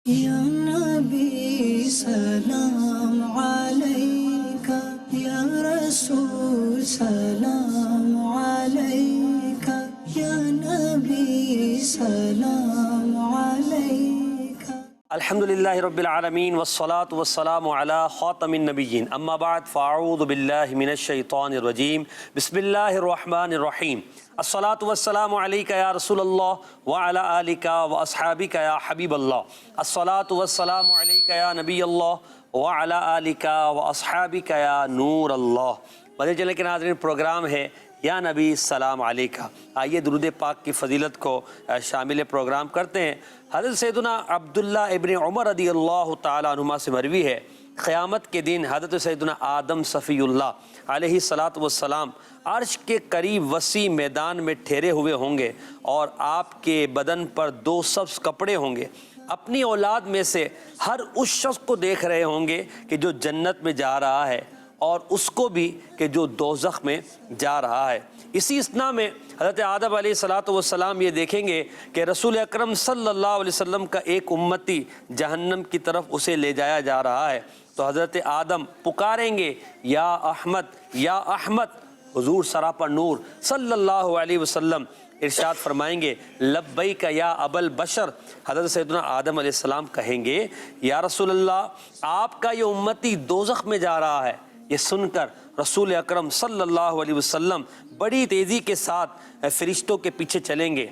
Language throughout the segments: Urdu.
یا نبی سلام علیکہ، یا رسول سلام علیکہ، یا نبی سلام علیکہ۔ الحمدللہ رب العالمین والصلاة والسلام علی خاتم النبیین، اما بعد فاعوذ باللہ من الشیطان الرجیم، بسم اللہ الرحمن الرحیم۔ الصلاة والسلام علیکہ یا رسول اللہ وعلی آلکہ واصحابکہ یا حبیب اللہ۔ الصلاة والسلام علیکہ یا نبی اللہ وعلی آلکہ واصحابکہ یا نور اللہ۔ مدنی چینل کے ناظرین، پروگرام ہے یا نبی سلام علیکہ۔ آئیے درود پاک کی فضیلت کو شامل پروگرام کرتے ہیں۔ حضرت سیدنا عبداللہ ابن عمر رضی اللہ تعالیٰ عنہما سے مروی ہے، قیامت کے دن حضرت سیدنا آدم صفی اللہ علیہ السلام عرش کے قریب وسیع میدان میں ٹھہرے ہوئے ہوں گے، اور آپ کے بدن پر دو سبز کپڑے ہوں گے۔ اپنی اولاد میں سے ہر اس شخص کو دیکھ رہے ہوں گے کہ جو جنت میں جا رہا ہے، اور اس کو بھی کہ جو دوزخ میں جا رہا ہے۔ اسی اثناء میں حضرت آدم علیہ السلام یہ دیکھیں گے کہ رسول اکرم صلی اللہ علیہ وسلم کا ایک امتی جہنم کی طرف اسے لے جایا جا رہا ہے، تو حضرت آدم پکاریں گے یا احمد یا احمد۔ حضور سراپا نور صلی اللہ علیہ وسلم ارشاد فرمائیں گے لبیک یا ابا البشر۔ حضرت سیدنا آدم علیہ السلام کہیں گے یا رسول اللہ، آپ کا یہ امتی دوزخ میں جا رہا ہے۔ یہ سن کر رسول اکرم صلی اللہ علیہ وسلم بڑی تیزی کے ساتھ فرشتوں کے پیچھے چلیں گے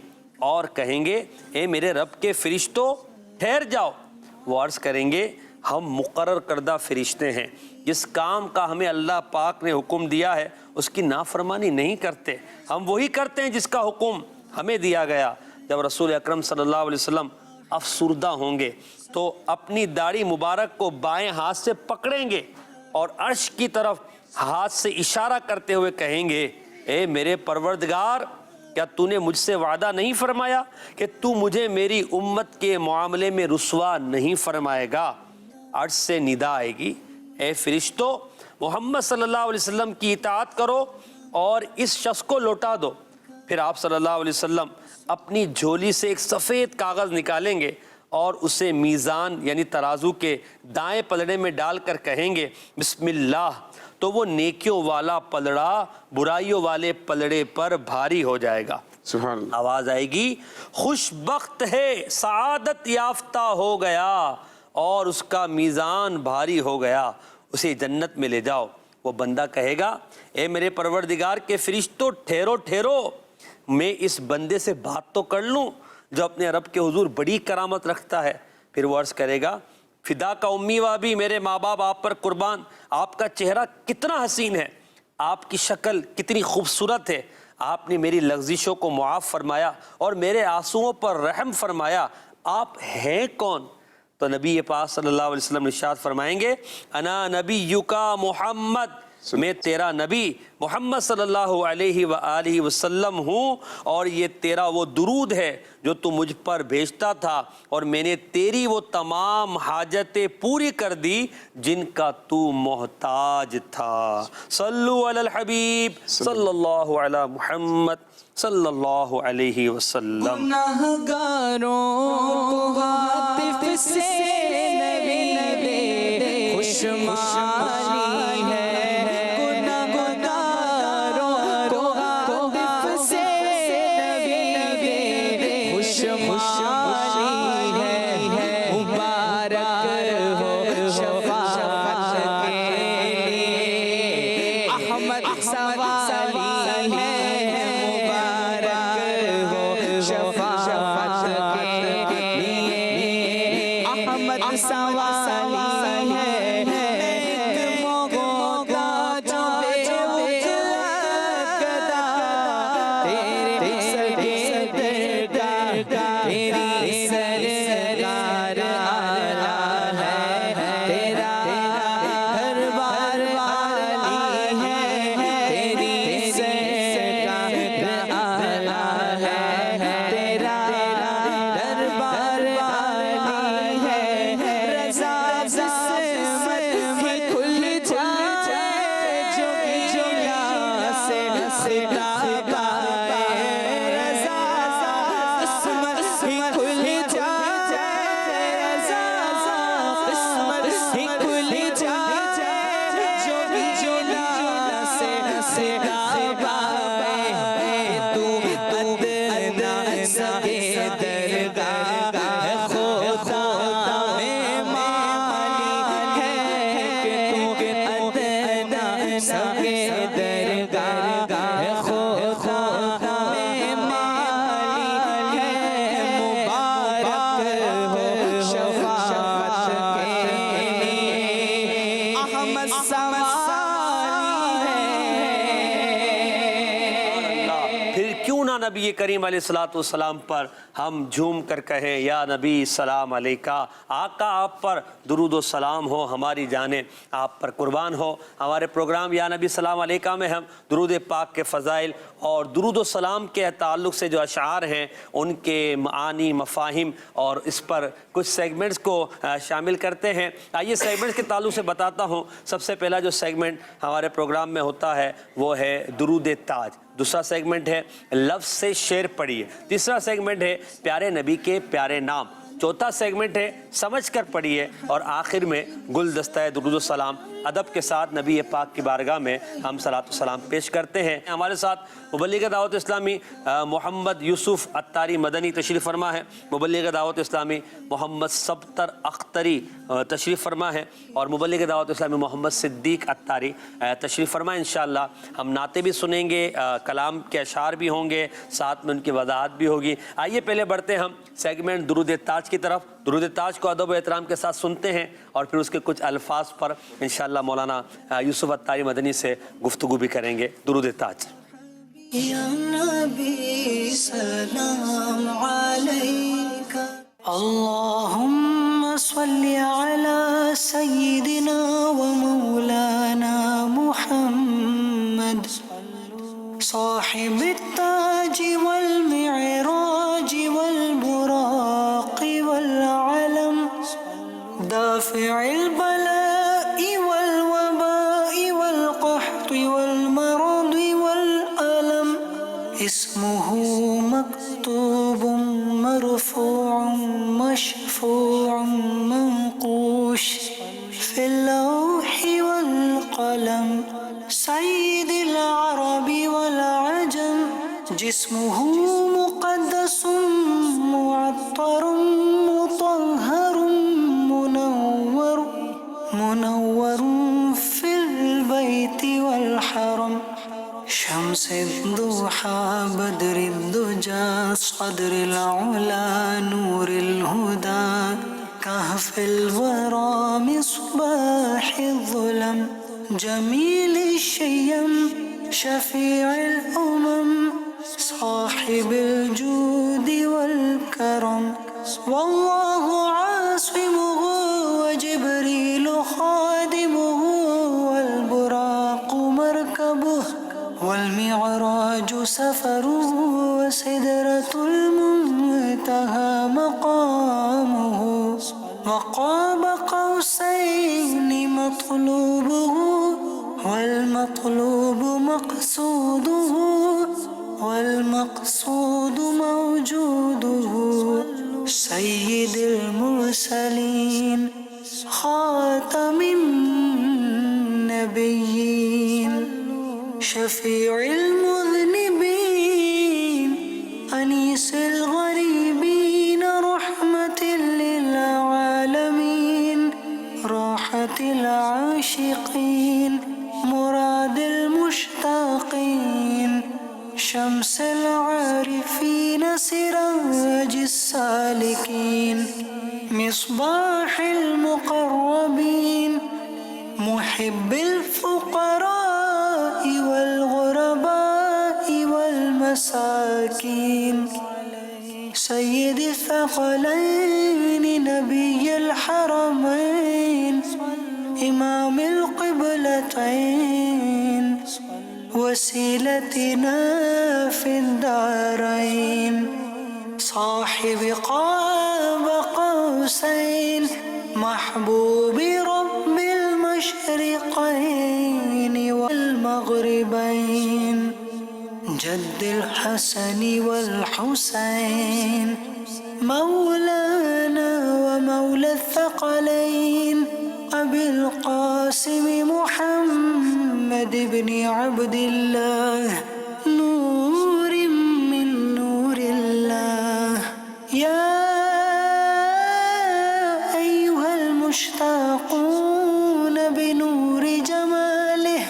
اور کہیں گے اے میرے رب کے فرشتوں، ٹھہر جاؤ۔ وہ عرض کریں گے ہم مقرر کردہ فرشتے ہیں، جس کام کا ہمیں اللہ پاک نے حکم دیا ہے اس کی نافرمانی نہیں کرتے، ہم وہی کرتے ہیں جس کا حکم ہمیں دیا گیا۔ جب رسول اکرم صلی اللہ علیہ وسلم افسردہ ہوں گے تو اپنی داڑھی مبارک کو بائیں ہاتھ سے پکڑیں گے اور عرش کی طرف ہاتھ سے اشارہ کرتے ہوئے کہیں گے اے میرے پروردگار، کیا تو نے مجھ سے وعدہ نہیں فرمایا کہ تو مجھے میری امت کے معاملے میں رسوا نہیں فرمائے گا؟ عرش سے ندا آئے گی اے فرشتو، محمد صلی اللہ علیہ وسلم کی اطاعت کرو اور اس شخص کو لوٹا دو۔ پھر آپ صلی اللہ علیہ وسلم اپنی جھولی سے ایک سفید کاغذ نکالیں گے اور اسے میزان یعنی ترازو کے دائیں پلڑے میں ڈال کر کہیں گے بسم اللہ، تو وہ نیکیوں والا پلڑا برائیوں والے پلڑے پر بھاری ہو جائے گا۔ سبحان اللہ۔ آواز آئے گی خوش بخت ہے، سعادت یافتہ ہو گیا اور اس کا میزان بھاری ہو گیا، اسے جنت میں لے جاؤ۔ وہ بندہ کہے گا اے میرے پروردگار کے فرشتوں، ٹھہرو ٹھہرو، میں اس بندے سے بات تو کر لوں جو اپنے رب کے حضور بڑی کرامت رکھتا ہے۔ پھر وہ عرض کرے گا فدا کا امی و ابی، میرے ماں باپ آپ پر قربان، آپ کا چہرہ کتنا حسین ہے، آپ کی شکل کتنی خوبصورت ہے، آپ نے میری لغزشوں کو معاف فرمایا اور میرے آنسوؤں پر رحم فرمایا، آپ ہیں کون؟ تو نبی پاک صلی اللہ علیہ وسلم ارشاد فرمائیں گے انا نبیُکا محمد، میں تیرا نبی محمد صلی اللہ علیہ وآلہ وسلم ہوں، اور یہ تیرا وہ درود ہے جو تو مجھ پر بھیجتا تھا، اور میں نے تیری وہ تمام حاجتیں پوری کر دی جن کا تو محتاج تھا۔ صلو علی الحبیب صلی اللہ علی محمد صلی اللہ علیہ وسلم۔ گناہگاروں کو ہاتف سے نبی دے خوشمالی ہے، گناہگاروں کو ہاتف سے نبی دے خوشمالی ہے، مبارک ہو شفاعت کے لیے احمد سوالی ہے، احمد سوالی ہے، ایک موگوں کا جو بے گدا، تیرے سرکار کا تیری سرکار آلہ ہے، تیرا دربار عالی ہے، تیری سرکار آلہ ہے، تیرا دربار عالی ہے، رضا نبی کریم علیہ الصلوۃ والسلام پر ہم جھوم کر کہیں یا نبی سلام علیکہ، آقا آپ پر درود و سلام ہو، ہماری جانیں آپ پر قربان ہو۔ ہمارے پروگرام یا نبی سلام علیکہ میں ہم درود پاک کے فضائل اور درود و سلام کے تعلق سے جو اشعار ہیں ان کے معانی، مفاہیم اور اس پر کچھ سیگمنٹس کو شامل کرتے ہیں۔ آئیے سیگمنٹس کے تعلق سے بتاتا ہوں۔ سب سے پہلا جو سیگمنٹ ہمارے پروگرام میں ہوتا ہے وہ ہے درود تاج، دوسرا سیگمنٹ ہے لفظ سے شعر پڑھیے، تیسرا سیگمنٹ ہے پیارے نبی کے پیارے نام، چوتھا سیگمنٹ ہے سمجھ کر پڑھیے، اور آخر میں گلدستہ درود و سلام ادب کے ساتھ نبی پاک کی بارگاہ میں ہم صلاۃ و سلام پیش کرتے ہیں۔ ہمارے ساتھ مبلغ دعوت اسلامی محمد یوسف عطاری مدنی تشریف فرما ہے، مبلغ دعوت اسلامی محمد سبتر اختری تشریف فرما ہے، اور مبلغ دعوت اسلامی محمد صدیق عطاری تشریف فرما۔ انشاءاللہ ہم نعتیں بھی سنیں گے، کلام کے اشعار بھی ہوں گے، ساتھ میں ان کی وضاحت بھی ہوگی۔ آئیے پہلے بڑھتے ہیں ہم سیگمنٹ درود تاج کی طرف۔ درود تاج کو ادب و احترام کے ساتھ سنتے ہیں اور پھر اس کے کچھ الفاظ پر انشاءاللہ مولانا یوسف عطاری مدنی سے گفتگو بھی کریں گے۔ درود تاج۔ یا نبی سلام علیکہ، اللہم صلی علی سیدنا و مولانا محمد صاحب التاج والمعراج والبراق والعلم دافع البلاء والوباء والقحط والمرض والألم اسمه مكتوب مرفوع مشفوع منقوش في اللوح والقلم سيد العرب والعجم جسمه مقدس معطر مطهر منور في البيت والحرم شمس الضحى بدر الدجى صدر العلا نور الهدى كهف الورى مصباح الظلم جميل الشيم شفيع الأمم صاحب الجود والكرم والله عاصمه وجبريل خادمه والبراق مركبه والمعراج سفره وسدرة المنتهى مقامه وقاب قوسين مطلوبه والمطلوب مقصوده والمقصود موجوده سيد المرسلين خاتم النبيين شفيع المذنبين أنيس الغريبين رحمة للعالمين راحة العاشقين مراد المشتاقين شمس العارفين سراج السالكين مصباح المقربين محب الفقراء والغرباء والمساكين سيد الثقلين نبي الحرمين إمام القبلتين وسيلتنا في الدارين صاحب قاب قوسين محبوب رب المشرقين والمغربين جد الحسن والحسين مولانا ومولى الثقلين أبي القاسم محمد بن عبد الله نور من نور الله يا أيها المشتاقون بنور جماله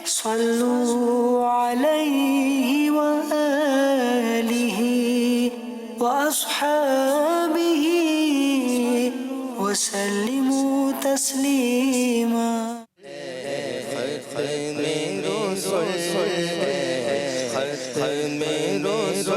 صلوا عليه وآله وأصحابه وسلموا تسليما ختم رسل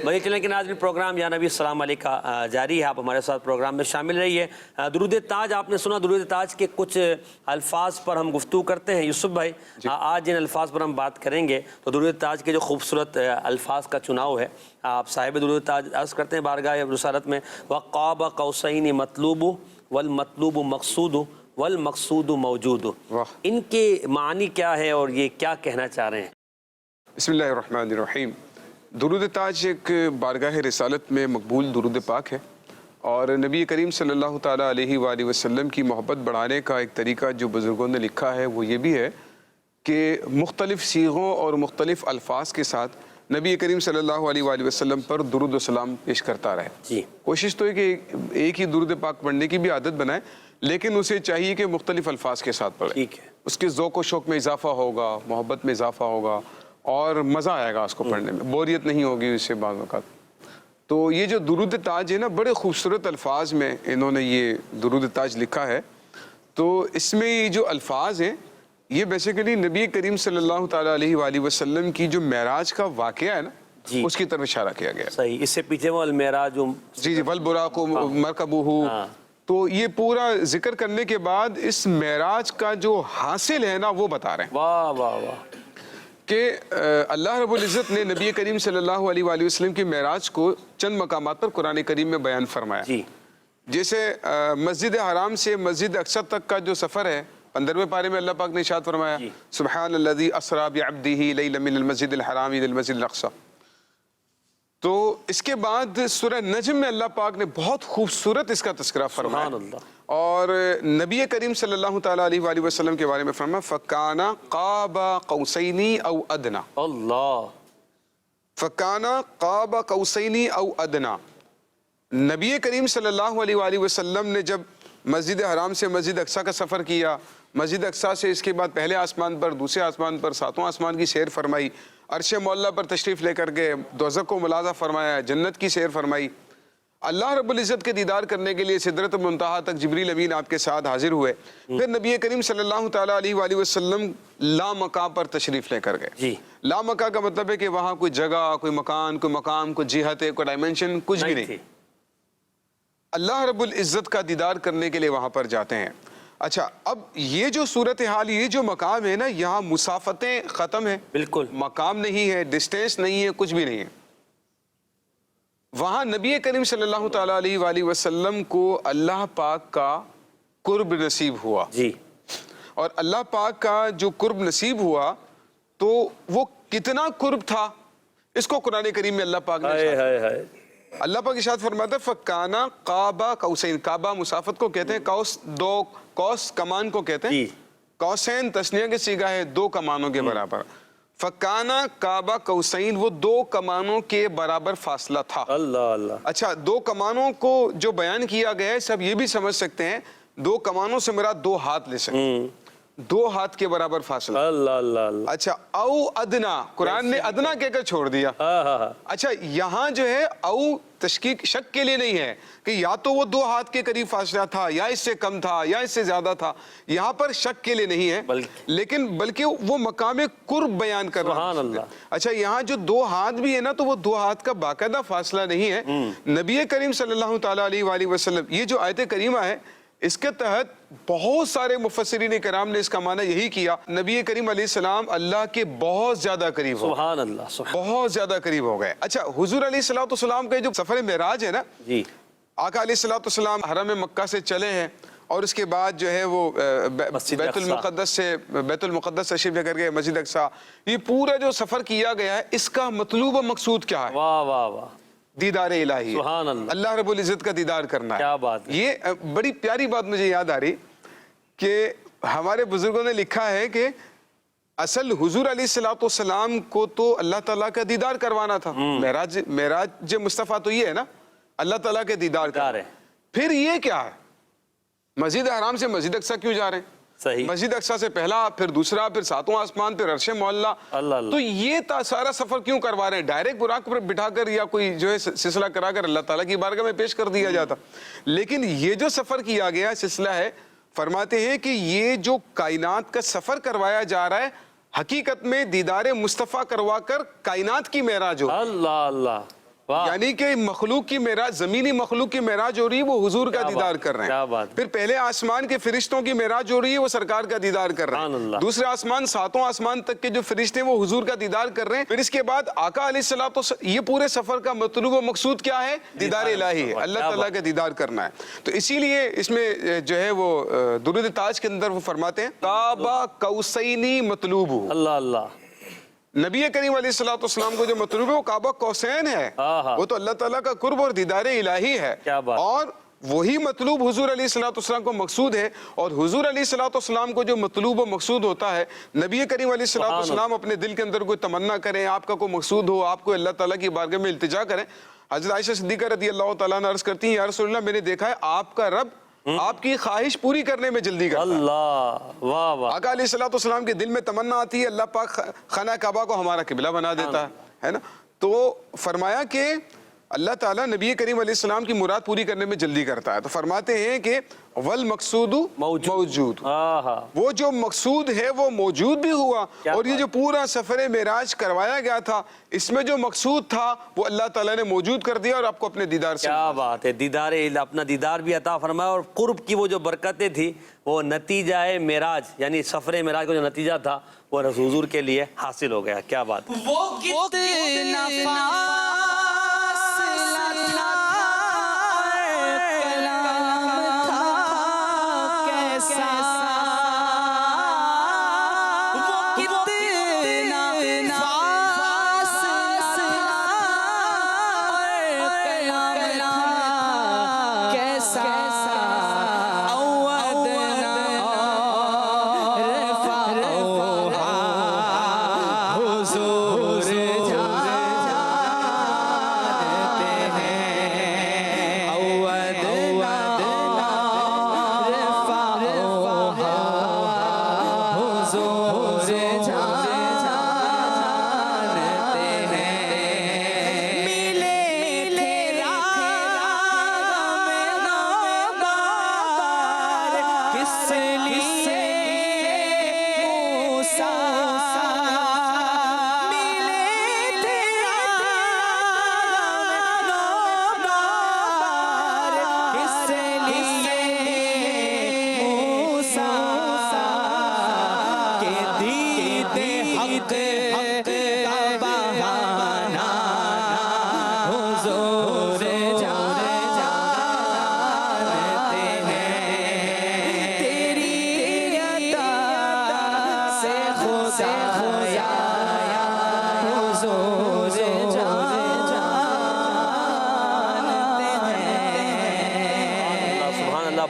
بھائی چلیں کہ ناظرین پروگرام یا نبی السلام علیکہ جاری ہے. آپ ہمارے ساتھ پروگرام میں شامل رہیے. درود تاج آپ نے سنا. درود تاج کے کچھ الفاظ پر ہم گفتگو کرتے ہیں. یوسف بھائی آج جن الفاظ پر ہم بات کریں گے تو درود تاج کے جو خوبصورت الفاظ کا چناؤ ہے, آپ صاحب درود تاج عرض کرتے ہیں بارگاہ رسالت میں وقاب قوسین مطلوب والمطلوب مقصود والمقصود موجود. ان کے معنی کیا ہے اور یہ کیا کہنا چاہ رہے ہیں؟ بسم اللہ الرحمن الرحیم. درود تاج ایک بارگاہ رسالت میں مقبول درود پاک ہے اور نبی کریم صلی اللہ تعالیٰ علیہ وآلہ وسلم کی محبت بڑھانے کا ایک طریقہ جو بزرگوں نے لکھا ہے وہ یہ بھی ہے کہ مختلف صیغوں اور مختلف الفاظ کے ساتھ نبی کریم صلی اللہ علیہ وآلہ وسلم پر درود و سلام پیش کرتا رہے. جی کوشش تو ہے کہ ایک ہی درود پاک پڑھنے کی بھی عادت بنائے, لیکن اسے چاہیے کہ مختلف الفاظ کے ساتھ پڑھے. ٹھیک ہے. اس کے ذوق و شوق میں اضافہ ہوگا, محبت میں اضافہ ہوگا اور مزہ آئے گا اس کو پڑھنے میں, بوریت نہیں ہوگی اس سے بعض اوقات. تو یہ جو درود تاج ہے نا, بڑے خوبصورت الفاظ میں انہوں نے یہ درود تاج لکھا ہے. تو اس میں یہ جو الفاظ ہیں یہ بیسیکلی نبی کریم صلی اللہ تعالیٰ علیہ وآلہ وسلم کی جو معراج کا واقعہ ہے نا, جی اس کی طرف اشارہ کیا گیا. صحیح. اس سے پیچھے وہ المعراج جی والبراق مرکبہ. تو یہ پورا ذکر کرنے کے بعد اس معراج کا جو حاصل ہے نا وہ بتا رہے ہیں. واہ واہ واہ. کہ اللہ رب العزت نے نبی کریم صلی اللہ علیہ وآلہ وسلم کی معراج کو چند مقامات پر قرآن کریم میں بیان فرمایا. جی جیسے مسجد حرام سے مسجد اقصی تک کا جو سفر ہے, 15ویں پارے میں اللہ پاک نے ارشاد فرمایا سبحان الذی اسری بعبدہ لیلا من المسجد الحرام الى المسجد الاقصی. تو اس کے بعد سورہ نجم میں اللہ پاک نے بہت خوبصورت اس کا تذکرہ فرمایا. سبحان اللہ. اور نبی کریم صلی اللہ تعالیٰ علیہ وآلہ وسلم کے بارے میں فرمایا فَكَانَ قَابَ قَوْسَيْنِ أَوْ أَدْنَى. اللہ. فَكَانَ قَابَ قَوْسَيْنِ أَوْ أَدْنَى. نبی کریم صلی اللہ علیہ وآلہ وسلم نے جب مسجد حرام سے مسجد اقصی کا سفر کیا, مسجد اقصی سے اس کے بعد پہلے آسمان پر, دوسرے آسمان پر, ساتواں آسمان کی سیر فرمائی, عرش معلیٰ پر تشریف لے کر گئے, دوزخ کو ملاحظہ فرمایا, جنت کی سیر فرمائی. اللہ رب العزت کے دیدار کرنے کے لیے سدرۃ المنتہا تک جبریل امین آپ کے ساتھ حاضر ہوئے. پھر نبی کریم صلی اللہ تعالیٰ علیہ وآلہ وسلم لامکان پر تشریف لے کر گئے. جی لامکان کا مطلب ہے کہ وہاں کوئی جگہ, کوئی مکان, کوئی مقام, کوئی جہت, کوئی ڈائمنشن کچھ بھی نہیں. اللہ رب العزت کا دیدار کرنے کے لیے وہاں پر جاتے ہیں. اچھا, اب یہ جو صورتحال, یہ جو مقام ہے نا, یہاں مسافتیں ختم ہیں. بالکل مقام نہیں ہے, ڈسٹینس نہیں ہے, کچھ بھی نہیں ہے. وہاں نبی کریم صلی اللہ تعالیٰ علیہ وآلہ وسلم کو اللہ پاک کا قرب نصیب ہوا. جی. اور اللہ پاک کا جو قرب نصیب ہوا تو وہ کتنا قرب تھا, اس کو قرآن کریم میں اللہ پاک نے اللہ پاک ارشاد فرماتا ہے فَكَانَ قَابَ قَوْسَيْن. کعبہ مسافت کو کہتے ہیں, قوس دو, قوس کمان کو کہتے ہیں. قوسین تسنیہ کے صیغہ ہے, دو کمانوں کے برابر. فَكَانَ قَابَ قَوْسَيْن, وہ دو کمانوں کے برابر فاصلہ تھا. اللہ اللہ. اچھا, دو کمانوں کو جو بیان کیا گیا ہے سب یہ بھی سمجھ سکتے ہیں, دو کمانوں سے مراد دو ہاتھ لے سکتے ہیں, دو ہاتھ کے برابر فاصلہ. اللہ اللہ. اچھا, او ادنا, قرآن نے ادنا کہہ کر چھوڑ دیا. اچھا, یہاں جو ہے او تشکیک شک کے لیے نہیں ہے کہ یا تو وہ دو ہاتھ کے قریب فاصلہ تھا یا اس سے کم تھا یا اس سے زیادہ تھا, یہاں پر شک کے لیے نہیں ہے, لیکن بلکہ وہ مقام قرب بیان کر رہا ہے. اچھا, یہاں جو دو ہاتھ بھی ہے نا, تو وہ دو ہاتھ کا باقاعدہ فاصلہ نہیں ہے. نبی کریم صلی اللہ تعالیٰ علیہ وآلہ وسلم, یہ جو آیت کریمہ ہے اس کے تحت بہت سارے مفسرین کرام نے اس کا معنی یہی کیا, نبی کریم علیہ السلام اللہ کے بہت زیادہ قریب ہو. سبحان اللہ. بہت زیادہ قریب ہو گئے. اچھا, حضور علیہ السلام کا جو سفر معراج ہے نا, جی, آقا علیہ السلام حرم مکہ سے چلے ہیں اور اس کے بعد جو ہے وہ بیت المقدس تشریف لے کر گئے, مسجد اقصی. یہ پورا جو سفر کیا گیا ہے اس کا مطلوب و مقصود کیا ہے؟ واہ واہ واہ. دیدار الہی. سبحان اللہ. اللہ رب العزت کا دیدار کرنا ہے. کیا بات ہے. یہ بڑی پیاری بات مجھے یاد آ رہی کہ ہمارے بزرگوں نے لکھا ہے کہ اصل حضور علیہ السلام کو تو اللہ تعالیٰ کا دیدار کروانا تھا. معراج مصطفیٰ تو یہ ہے نا, اللہ تعالیٰ کے دیدار کا. پھر یہ کیا ہے, مسجد حرام سے مسجد اقصی کیوں جا رہے ہیں؟ صحیح. مسجد اقصیٰ سے پہلا، پھر دوسرا، پھر ساتواں آسمان، پھر عرش معلیٰ. تو یہ سارا سفر کیوں کروا رہے ہیں؟ ڈائریکٹ براق پر بٹھا کر یا کوئی جو ہے سلسلہ کرا کر اللہ تعالیٰ کی بارگاہ میں پیش کر دیا جاتا. لیکن یہ جو سفر کیا گیا سلسلہ ہے، فرماتے ہیں کہ یہ جو کائنات کا سفر کروایا جا رہا ہے، حقیقت میں دیدار مصطفیٰ کروا کر کائنات کی معراج ہو. اللہ اللہ، یعنی کہ مخلوق کی معراج، زمینی مخلوق کی معراج ہو رہی ہے، وہ حضور کا دیدار کر رہے ہیں. پھر پہلے آسمان کے فرشتوں کی معراج ہو رہی ہے، وہ سرکار کا دیدار کر رہے ہیں. دوسرے آسمان، ساتوں آسمان تک کے جو فرشتے ہیں وہ حضور کا دیدار کر رہے ہیں. پھر اس کے بعد آقا علیہ السلام، یہ پورے سفر کا مطلوب و مقصود کیا ہے؟ دیدار الہی ہے، اللہ تعالیٰ کا دیدار کرنا ہے. تو اسی لیے اس میں جو ہے وہ درود تاج کے اندر وہ فرماتے ہیں قاب قوسین مطلوب. اللہ اللہ، نبی کریم علیہ الصلوۃ والسلام کو جو مطلوب ہے وہ قاب قوسین ہے، وہ تو اللہ تعالیٰ کا قرب اور دیدار الہی ہے. اور وہی مطلوب حضور علیہ الصلوۃ والسلام کو مقصود ہے. اور حضور علیہ الصلوۃ والسلام کو جو مطلوب و مقصود ہوتا ہے، نبی کریم علیہ الصلوۃ والسلام اپنے دل کے اندر کوئی تمنا کریں، آپ کا کوئی مقصود ہو، آپ کو اللہ تعالیٰ کی بارگاہ میں التجا کریں. حضرت عائشہ صدیقہ رضی اللہ تعالیٰ عنہا عرض کرتی ہیں، یا رسول اللہ، میں نے دیکھا ہے آپ کا رب آپ کی خواہش پوری کرنے میں جلدی کرتا ہے. اللہ، واہ واہ. آقا علیہ الصلوۃ والسلام کے دل میں تمنا آتی ہے، اللہ پاک خانہ کعبہ کو ہمارا قبلہ بنا دیتا ہے نا. تو فرمایا کہ اللہ تعالیٰ نبی کریم علیہ السلام کی مراد پوری کرنے میں جلدی کرتا ہے. تو فرماتے ہیں کہ والمقصود موجود، وہ جو مقصود ہے وہ موجود بھی ہوا. اور یہ جو پورا سفر معراج کروایا گیا تھا، اس میں جو مقصود تھا وہ اللہ تعالیٰ نے موجود کر دیا اور آپ کو اپنے دیدار سے. کیا بات ہے، دیدار، اپنا دیدار بھی عطا فرمایا. اور قرب کی وہ جو برکتیں تھی، وہ نتیجہ معراج، یعنی سفر معراج کا جو نتیجہ تھا وہ حضور کے لیے حاصل ہو گیا. کیا بات.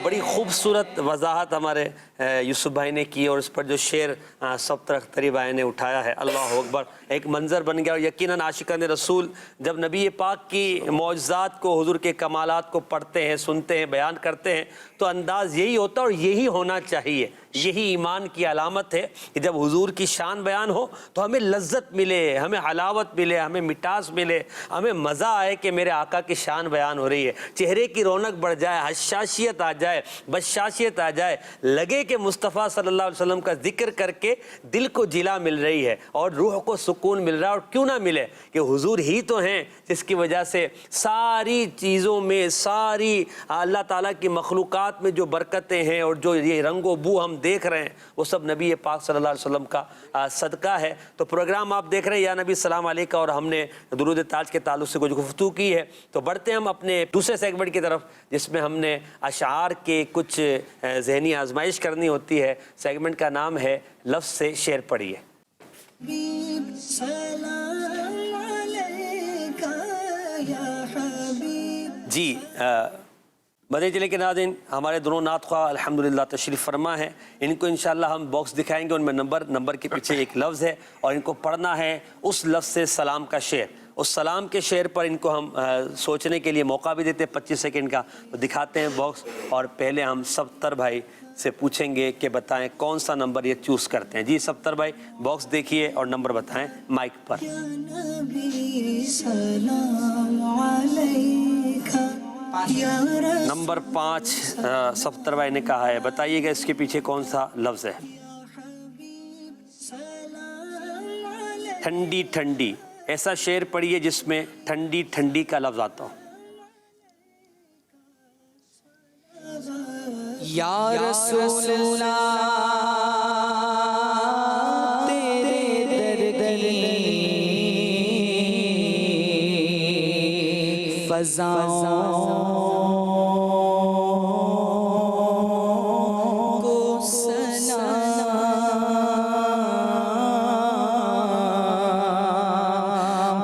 بڑی خوبصورت وضاحت ہمارے یوسف بھائی نے کی، اور اس پر جو شعر سب تختری بھائی نے اٹھایا ہے، اللہ اکبر، ایک منظر بن گیا. اور یقیناً عاشقان رسول جب نبی پاک کی معجزات کو، حضور کے کمالات کو پڑھتے ہیں، سنتے ہیں، بیان کرتے ہیں، تو انداز یہی ہوتا ہے اور یہی ہونا چاہیے. یہی ایمان کی علامت ہے کہ جب حضور کی شان بیان ہو تو ہمیں لذت ملے، ہمیں حلاوت ملے، ہمیں مٹاس ملے، ہمیں مزہ آئے کہ میرے آقا کی شان بیان ہو رہی ہے. چہرے کی رونق بڑھ جائے، حشاشیت آ جائے، بشاشیت آ جائے، لگے کہ مصطفیٰ صلی اللہ علیہ وسلم کا ذکر کر کے دل کو جلا مل رہی ہے اور روح کو سکون مل رہا ہے. اور کیوں نہ ملے کہ حضور ہی تو ہیں جس کی وجہ سے ساری چیزوں میں، ساری اللہ تعالیٰ کی مخلوقات میں جو برکتیں ہیں اور جو یہ رنگ و بو ہم دیکھ رہے ہیں، وہ سب نبی پاک صلی اللہ علیہ وسلم کا صدقہ ہے. تو پروگرام آپ دیکھ رہے ہیں یا نبی السلام علیکہ، اور ہم نے درود تاج کے تعلق سے کچھ گفتگو کی ہے. تو بڑھتے ہیں ہم اپنے دوسرے سیگمنٹ کی طرف، جس میں ہم نے اشعار کے کچھ ذہنی آزمائش کرنی ہوتی ہے. سیگمنٹ کا نام ہے لفظ سے شعر پڑھیے. جی بدے چلے کے ناظرین، ہمارے دونوں نعت خواہ الحمدللہ تشریف فرما ہے. ان کو انشاءاللہ ہم باکس دکھائیں گے، ان میں نمبر کے پیچھے ایک لفظ ہے اور ان کو پڑھنا ہے اس لفظ سے سلام کا شعر. اس سلام کے شعر پر ان کو ہم سوچنے کے لیے موقع بھی دیتے ہیں 25 سیکنڈ کا. تو دکھاتے ہیں باکس، اور پہلے ہم 70 بھائی سے پوچھیں گے کہ بتائیں کون سا نمبر یہ چوز کرتے ہیں. جی سبتر بھائی باکس دیکھیے اور نمبر بتائیں مائک پر. نبی سلام علیکہ یا رسول نمبر 5 سبتر بھائی نے کہا ہے. بتائیے گا اس کے پیچھے کون سا لفظ ہے. ٹھنڈی ٹھنڈی. ایسا شعر پڑھیے جس میں ٹھنڈی ٹھنڈی کا لفظ آتا ہو. یا رسول اللہ تیرے در فضاؤں کو سنا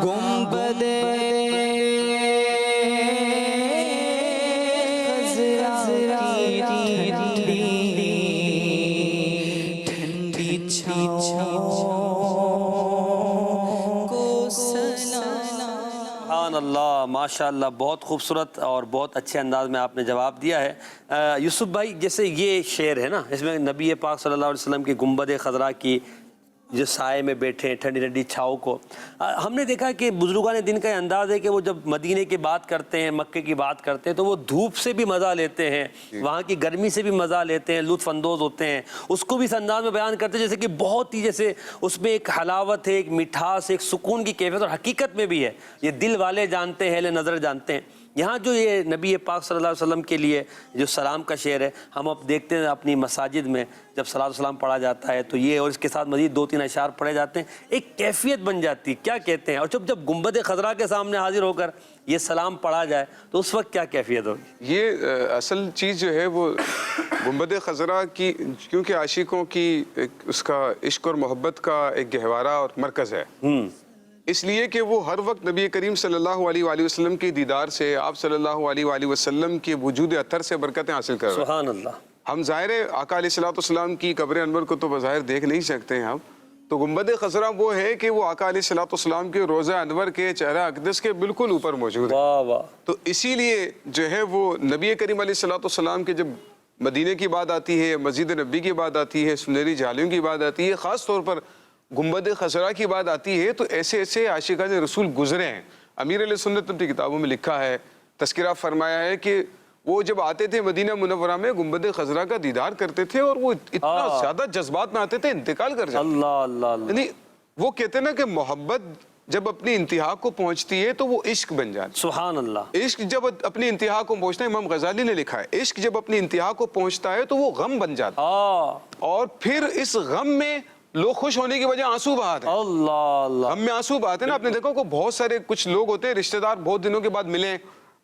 گنبد خضرا کی ٹھنڈی چھاؤں کو سنا. سبحان اللہ ماشاء اللہ بہت خوبصورت اور بہت اچھے انداز میں آپ نے جواب دیا ہے. یوسف بھائی جیسے یہ شعر ہے نا اس میں نبی پاک صلی اللہ علیہ وسلم کی گنبد خضرا کی جو سائے میں بیٹھے ہیں ٹھنڈی ٹھنڈی چھاؤں کو, ہم نے دیکھا کہ بزرگان دین کا یہ انداز ہے کہ وہ جب مدینے کی بات کرتے ہیں مکے کی بات کرتے ہیں تو وہ دھوپ سے بھی مزہ لیتے ہیں, وہاں کی گرمی سے بھی مزہ لیتے ہیں, لطف اندوز ہوتے ہیں, اس کو بھی اس انداز میں بیان کرتے ہیں جیسے کہ بہت ہی جیسے اس میں ایک حلاوت ہے, ایک مٹھاس, ایک سکون کی کیفیت اور حقیقت میں بھی ہے. یہ دل والے جانتے ہیں, اہل نظر جانتے ہیں. یہاں جو یہ نبی پاک صلی اللہ علیہ وسلم کے لیے جو سلام کا شعر ہے, ہم اب دیکھتے ہیں اپنی مساجد میں جب صلاۃ والسلام پڑھا جاتا ہے تو یہ اور اس کے ساتھ مزید 2-3 اشعار پڑھے جاتے ہیں, ایک کیفیت بن جاتی ہے. کیا کہتے ہیں؟ اور جب گنبد خضرا کے سامنے حاضر ہو کر یہ سلام پڑھا جائے تو اس وقت کیا کیفیت ہوگی؟ یہ اصل چیز جو ہے وہ گنبد خضرا کی, کیونکہ عاشقوں کی اس کا عشق اور محبت کا ایک گہوارہ اور مرکز ہے, اس لیے کہ وہ ہر وقت نبی کریم صلی اللہ علیہ وآلہ وسلم کی دیدار سے, آپ صلی اللہ علیہ وآلہ وسلم کے وجود اطہر سے برکتیں حاصل کر رہے ہیں. سبحان اللہ. ہم ظاہر آقا علیہ السلام کی قبر انور کو تو بظاہر دیکھ نہیں سکتے ہیں ہم, تو گنبد خضرا وہ ہے کہ وہ آقا علیہ السلام کے روضہ انور کے چہرہ اقدس کے بالکل اوپر موجود ہے. واہ واہ. تو اسی لیے جو ہے وہ نبی کریم علیہ السلام کے جب مدینے کی بات آتی ہے, مسجد نبی کی بات آتی ہے, سنہری جھالیوں کی بات آتی ہے, خاص طور پر گنبد خضرا کی بات آتی ہے, تو ایسے ایسے عاشقان رسول گزرے ہیں. امیر علیہ سنت اپنی کتابوں میں لکھا ہے, تذکرہ فرمایا ہے کہ وہ جب آتے تھے مدینہ منورہ میں گنبد خضرا کا دیدار کرتے تھے اور وہ اتنا زیادہ جذبات میں آتے تھے انتقال کر جاتے. اللہ اللہ اللہ. یعنی وہ کہتے ہیں نا کہ محبت جب اپنی انتہا کو پہنچتی ہے تو وہ عشق بن جاتی. سبحان اللہ. عشق جب اپنی انتہا کو پہنچتا ہے, امام غزالی نے لکھا ہے, عشق جب اپنی انتہا کو پہنچتا ہے تو وہ غم بن جاتا ہے, اور پھر اس غم میں لوگ خوش ہونے کی وجہ آنسو بہاتے ہیں. اللہ اللہ. غم میں آنسو بہاتے ہیں نا. آپ نے دیکھا کہ بہت سارے کچھ لوگ ہوتے ہیں رشتہ دار بہت دنوں کے بعد ملیں,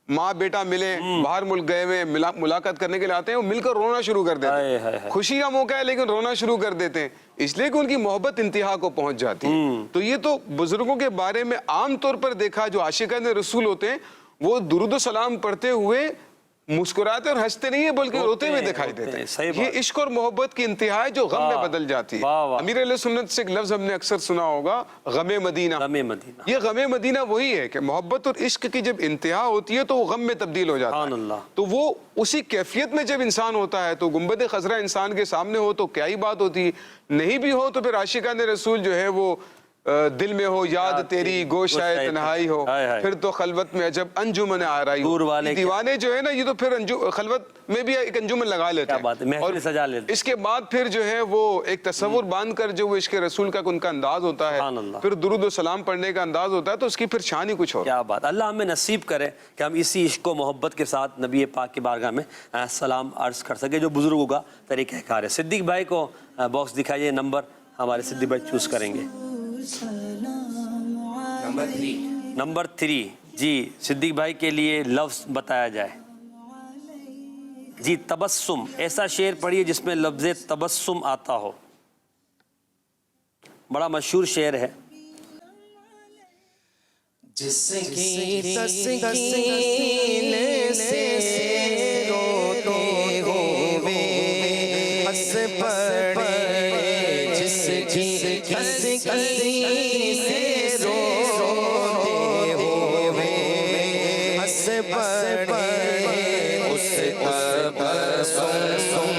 ماں بیٹا ملیں, باہر ملک گئے ہوئے ملاقات کرنے کے لیے آتے ہیں, وہ مل کر رونا شروع کر دیتے ہیں. خوشی کا موقع ہے لیکن رونا شروع کر دیتے ہیں, اس لیے کہ ان کی محبت انتہا کو پہنچ جاتی ہے. تو یہ تو بزرگوں کے بارے میں عام طور پر دیکھا, جو عاشقان رسول ہوتے ہیں وہ درود و سلام پڑھتے ہوئے مسکراتے اور ہنستے نہیں ہیں بلکہ روتے ہوئے دکھائی دیتے ہیں. یہ عشق اور محبت کی انتہا ہے جو غم میں بدل جاتی ہے. امیر علیہ سنت سے ایک لفظ ہم نے اکثر سنا ہوگا, غم مدینہ. یہ غم مدینہ وہی ہے کہ محبت اور عشق کی جب انتہا ہوتی ہے تو وہ غم میں تبدیل ہو جاتا ہے. تو وہ اسی کیفیت میں جب انسان ہوتا ہے, تو گنبد خضرا انسان کے سامنے ہو تو کیا ہی بات ہوتی ہے, نہیں بھی ہو تو پھر عاشقان رسول جو ہے وہ دل میں ہو یاد تیری گوشائے تنہائی ہو, پھر تو خلوت میں عجب انجمن آرائی ہو. دیوانے جو ہے نا یہ تو پھر خلوت میں بھی ایک انجمن لگا لیتے ہیں اور اس کے بعد پھر جو ہے وہ ایک تصور باندھ کر جو وہ عشق رسول کا ان کا انداز ہوتا ہے, پھر درود و سلام پڑھنے کا انداز ہوتا ہے, تو اس کی پھر شان ہی کچھ ہو. کیا بات. اللہ ہمیں نصیب کرے کہ ہم اسی عشق و محبت کے ساتھ نبی پاک کی بارگاہ میں سلام عرض کر سکے جو بزرگوں کا طریقہ کار ہے. صدیق بھائی کو باکس دکھائیے, نمبر ہمارے صدیق بھائی چوز کریں گے. نمبر 3. جی صدیق بھائی کے لیے لفظ بتایا جائے. جی تبسم. ایسا شعر پڑھیے جس میں لفظ تبسم آتا ہو. بڑا مشہور شعر ہے. جس کی تسکین سے روتے ہوئے ہنس پڑے, جس کی تسکین سے روتے ہوئے ہنس پڑے, اس تبسم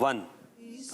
1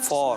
4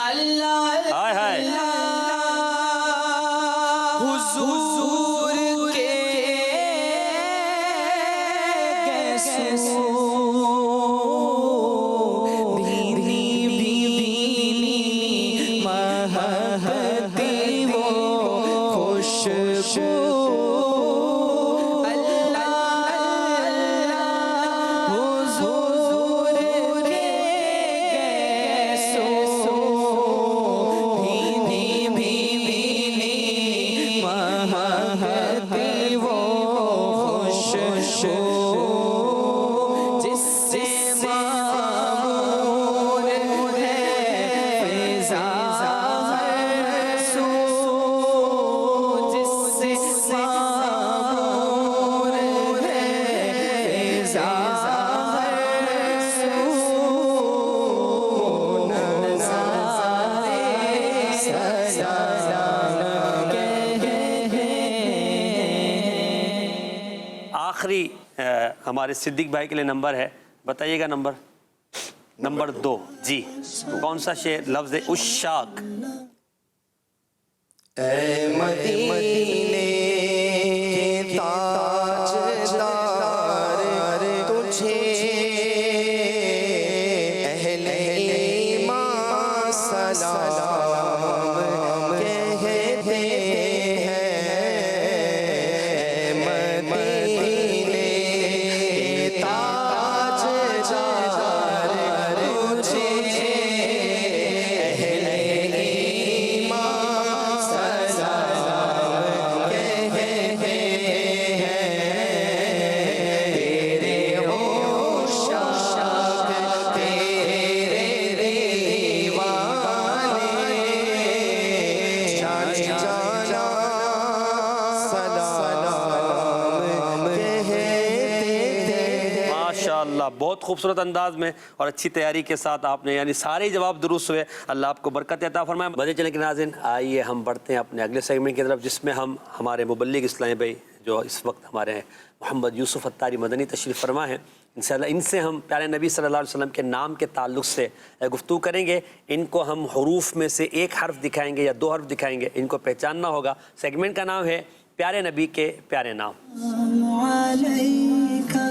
اللہ ہائے ہائے حضور کے گیسو بھینی بھینی مہتی وہ خوشبو آخری ہمارے صدیق بھائی کے لیے نمبر ہے، بتائیے گا نمبر 2 جی کون سا شعر لفظ عشاق؟ اے مدینے کے تاجدار تجھے اہل ایمان سلام کہتے ہیں، مدینے کے تاجدار تجھے اہل ایمان سلام کہتے ہیں، تیرے عشاق تیرے دیوانے جانے جانا سلام کہتے ہیں۔ ماشاءاللہ بہت خوبصورت انداز میں اور اچھی تیاری کے ساتھ آپ نے یعنی سارے جواب درست ہوئے، اللہ آپ کو برکت عطا فرمائے۔ بدے چلیں کہ ناظرین آئیے ہم بڑھتے ہیں اپنے اگلے سیگمنٹ کی طرف، جس میں ہم ہمارے مبلغ اسلامی بھائی جو اس وقت ہمارے ہیں محمد یوسف اتاری مدنی تشریف فرما ہیں، انشاءاللہ ان سے ہم پیارے نبی صلی اللہ علیہ وسلم کے نام کے تعلق سے گفتگو کریں گے۔ ان کو ہم حروف میں سے ایک حرف دکھائیں گے یا 2 حرف دکھائیں گے، ان کو پہچاننا ہوگا۔ سیگمنٹ کا نام ہے پیارے نبی کے پیارے نام۔ سلام علیکہ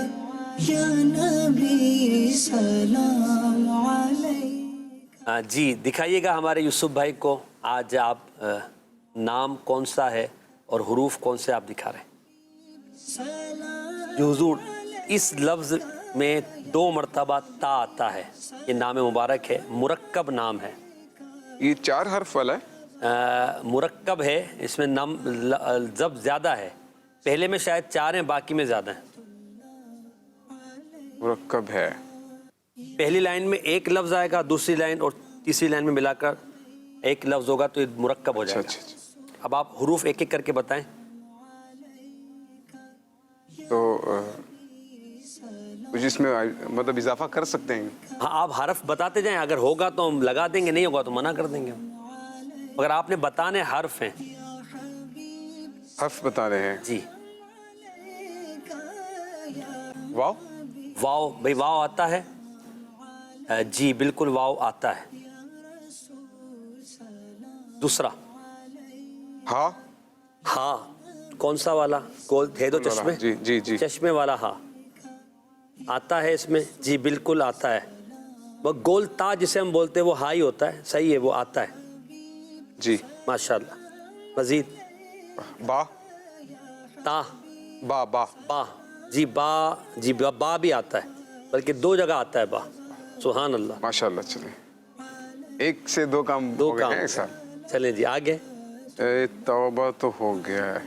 یا نبی سلام علیکہ۔ جی دکھائیے گا ہمارے یوسف بھائی کو، آج آپ نام کون سا ہے اور حروف کون سے آپ دکھا رہے ہیں؟ جو حضور اس لفظ میں 2 مرتبہ تا آتا ہے، یہ نام مبارک ہے، مرکب نام ہے، یہ 4 حرف والا ہے؟ مرکب ہے، اس میں ضبط زیادہ ہے، پہلے میں شاید 4 ہیں باقی میں زیادہ ہیں۔ مرکب ہے، پہلی لائن میں ایک لفظ آئے گا، دوسری لائن اور تیسری لائن میں ملا کر ایک لفظ ہوگا تو یہ مرکب ہو جائے گا۔ اچھا۔ اب آپ حروف ایک ایک کر کے بتائیں۔ تو کچھ اس میں مطلب اضافہ کر سکتے ہیں؟ ہاں آپ حرف بتاتے جائیں، اگر ہوگا تو ہم لگا دیں گے، نہیں ہوگا تو منع کر دیں گے، مگر آپ نے بتانے حرف ہیں۔ حرف بتا رہے ہیں؟ جی واو؟ واو، بھئی واو آتا ہے؟ جی بالکل واو آتا ہے۔ دوسرا ہاں؟ ہاں، کون سا والا؟ گول ہے دو چشمے؟ جی جی جی، چشمے والا ہاں آتا ہے اس میں، جی بالکل آتا ہے۔ وہ گول تا جسے ہم بولتے ہیں وہ ہائی ہوتا ہے، صحیح ہے، وہ آتا ہے جی۔ ماشاءاللہ۔ مزید با؟ تا، با با با، جی با، جی با بھی آتا ہے، بلکہ 2 جگہ آتا ہے با، سبحان اللہ۔ ماشاءاللہ۔ چلیں 1 سے 2 کام 2 ہو گئے کام ہیں ایک ساتھ۔ چلیں جی آگے۔ توبہ تو ہو گیا ہے،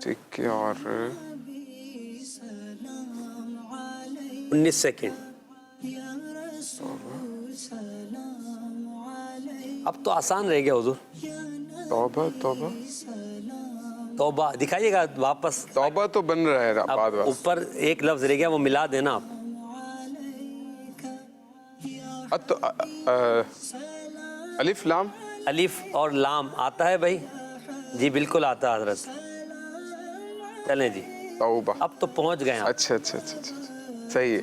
ٹھیک ہے، اور 19 سیکنڈ۔ اب تو آسان رہ گیا حضور۔ توبہ توبہ توبہ دکھائیے گا واپس، توبہ تو بن رہا ہے اب بعد بار۔ اوپر ایک لفظ رہ گیا وہ ملا دینا آپ۔ الف لام؟ الف اور لام آتا ہے بھائی؟ جی بالکل آتا ہے حضرت۔ چلیں جی توبہ، اب تو پہنچ گئے آپ۔ اچھا اچھا اچھا اچھا، صحیح ہے۔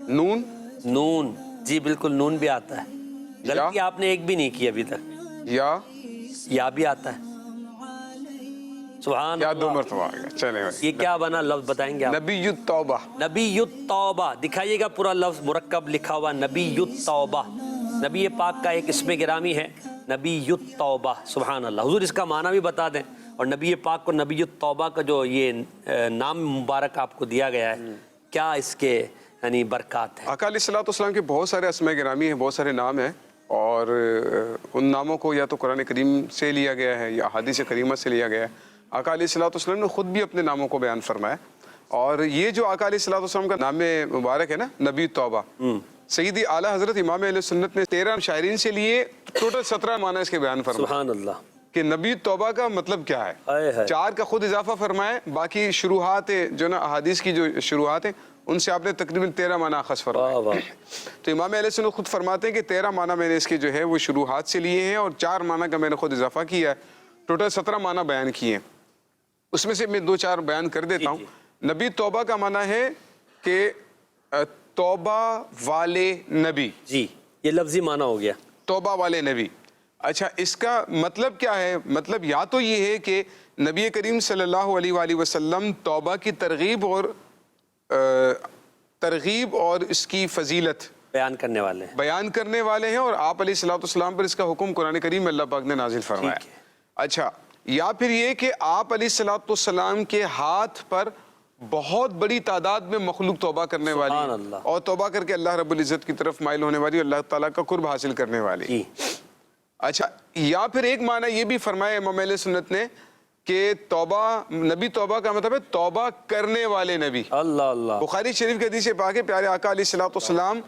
نون نون، جی بالکل نون بھی آتا ہے، غلطی آپ نے ایک بھی نہیں کی ابھی تک. یا بھی آتا ہے. سبحان یا اللہ. 2 مرتبہ آ گیا. چلیں یہ کیا بنا لفظ بتائیں گے آپ؟ نبی التوبہ. نبی التوبہ. دکھائیے گا پورا لفظ مرکب لکھا ہوا نبی التوبہ. نبی پاک کا ایک اسم گرامی ہے نبی التوبہ. سبحان اللہ. حضور اس کا معنی بھی بتا دیں، اور نبی پاک کو نبی التوبہ کا جو یہ نام مبارک آپ کو دیا گیا ہے، کیا اس کے یعنی برکات ہیں؟ آقا علیہ الصلوۃ والسلام کے بہت سارے اسماء گرامی ہیں، بہت سارے نام ہیں، اور ان ناموں کو یا تو قرآن کریم سے لیا گیا ہے یا احادیث کریمہ سے لیا گیا ہے. آقا علیہ الصلوۃ والسلام نے خود بھی اپنے ناموں کو بیان فرمایا، اور یہ جو آقا علیہ الصلوۃ والسلام کا نام مبارک ہے نا، نبی توبہ، سیدی اعلیٰ حضرت امام اہل سنت نے 13 شاعرین سے لیے ٹوٹل 17 معنی اس کے بیان فرمائے. سبحان اللہ. کہ نبی توبہ کا مطلب کیا ہے. 4 کا خود اضافہ فرمائے، باقی شروحات جو نا احادیث کی جو شروحات ہیں ان سے آپ نے تقریباً 13 معنی اخذ فرمائے. تو امام اہل سنت خود فرماتے ہیں کہ 13 معنی میں نے اس کے جو ہے وہ شروحات سے لیے ہیں، اور 4 معنی کا میں نے خود اضافہ کیا ہے. ٹوٹل 17 معنی بیان کیے ہیں. اس میں سے میں 2-4 بیان کر دیتا ہوں. نبی توبہ کا معنی ہے کہ توبہ والے نبی. جی یہ لفظی معنی ہو گیا توبہ والے نبی. اچھا اس کا مطلب کیا ہے؟ مطلب یا تو یہ ہے کہ نبی کریم صلی اللہ علیہ وآلہ وسلم توبہ کی ترغیب اور اس کی فضیلت بیان کرنے والے ہیں، اور آپ علیہ الصلوۃ والسلام پر اس کا حکم قرآن کریم میں اللہ پاک نے نازل فرمایا. اچھا یا پھر یہ کہ آپ علیہ الصلوۃ والسلام کے ہاتھ پر بہت بڑی تعداد میں مخلوق توبہ کرنے والی اور توبہ کر کے اللہ رب العزت کی طرف مائل ہونے والی، اللہ تعالیٰ کا قرب حاصل کرنے والی. اچھا یا پھر ایک معنی یہ بھی فرمایا امام اہل سنت نے کہ توبہ، نبی توبہ کا مطلب ہے توبہ کرنے والے نبی. اللہ اللہ. بخاری شریف کے حدیث پاک ہے، پیارے آقا علیہ الصلوۃ والسلام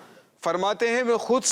فرماتے ہیں میں خود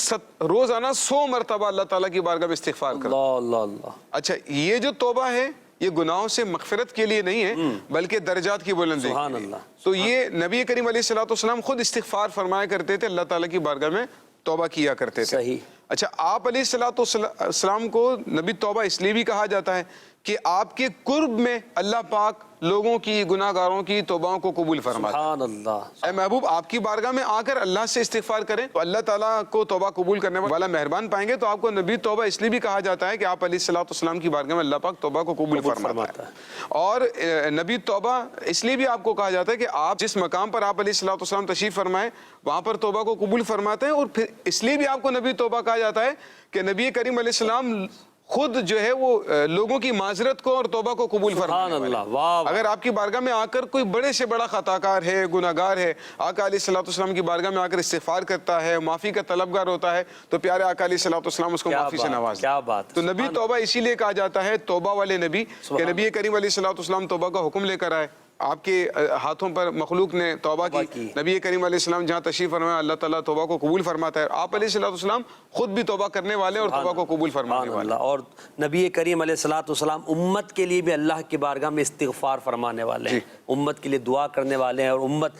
روزانہ 100 مرتبہ اللہ تعالیٰ کی بارگاہ میں استغفار کرتا ہوں. اللہ اللہ. اچھا یہ جو توبہ ہے یہ گناہوں سے مغفرت کے لیے نہیں ہے بلکہ درجات کی بلندی. سبحان اللہ. تو یہ نبی کریم علیہ الصلوۃ والسلام خود استغفار فرمایا کرتے تھے، اللہ تعالیٰ کی بارگاہ میں توبہ کیا کرتے تھے. صحیح. اچھا آپ علیہ الصلوۃ والسلام کو نبی توبہ اس لیے بھی کہا جاتا ہے کہ آپ کے قرب میں اللہ پاک لوگوں کی، گناہ گاروں کی توباؤں کو قبول فرماتا ہے. سبحان اللہ. اے محبوب آپ کی بارگاہ میں آ کر اللہ سے استغفار کریں تو اللہ تعالیٰ کو توبہ قبول کرنے والا مہربان پائیں گے. تو آپ کو نبی توبہ اس لیے بھی کہا جاتا ہے کہ آپ علیہ الصلوۃ والسلام کی بارگاہ میں اللہ پاک توبہ کو قبول فرماتا ہے. اور نبی توبہ اس لیے بھی آپ کو کہا جاتا ہے کہ آپ جس مقام پر آپ علیہ الصلوۃ والسلام تشریف فرمائیں وہاں پر توبہ کو قبول فرماتے ہیں. اور پھر اس لیے بھی آپ کو نبی توبہ کہا جاتا ہے کہ نبی کریم علیہ السلام خود جو ہے وہ لوگوں کی معذرت کو اور توبہ کو قبول فرمانے والے. اگر آپ کی بارگاہ میں آ کر کوئی بڑے سے بڑا خطا کار ہے، گناہ گار ہے، آقا علیہ الصلوۃ والسلام کی بارگاہ میں آ کر استغفار کرتا ہے، معافی کا طلبگار ہوتا ہے، تو پیارے آقا علیہ الصلوۃ والسلام اس کو معافی سے نوازتے ہیں. کیا بات. تو نبی توبہ اسی لیے کہا جاتا ہے توبہ والے نبی کہ نبی کریم علیہ الصلوۃ والسلام توبہ کا حکم لے کر آئے. آپ کے ہاتھوں پر مخلوق نے توبہ کی، نبی کریم علیہ السلام جہاں تشریف فرمایا اللہ تعالیٰ توبہ کو قبول فرماتا ہے. آپ علیہ الصلوۃ والسلام خود بھی توبہ کرنے والے اور توبہ کو قبول فرمانے والے. اور نبی کریم علیہ الصلوۃ والسلام امت کے لیے بھی اللہ کی بارگاہ میں استغفار فرمانے والے ہیں، امت کے لیے دعا کرنے والے ہیں. اور امت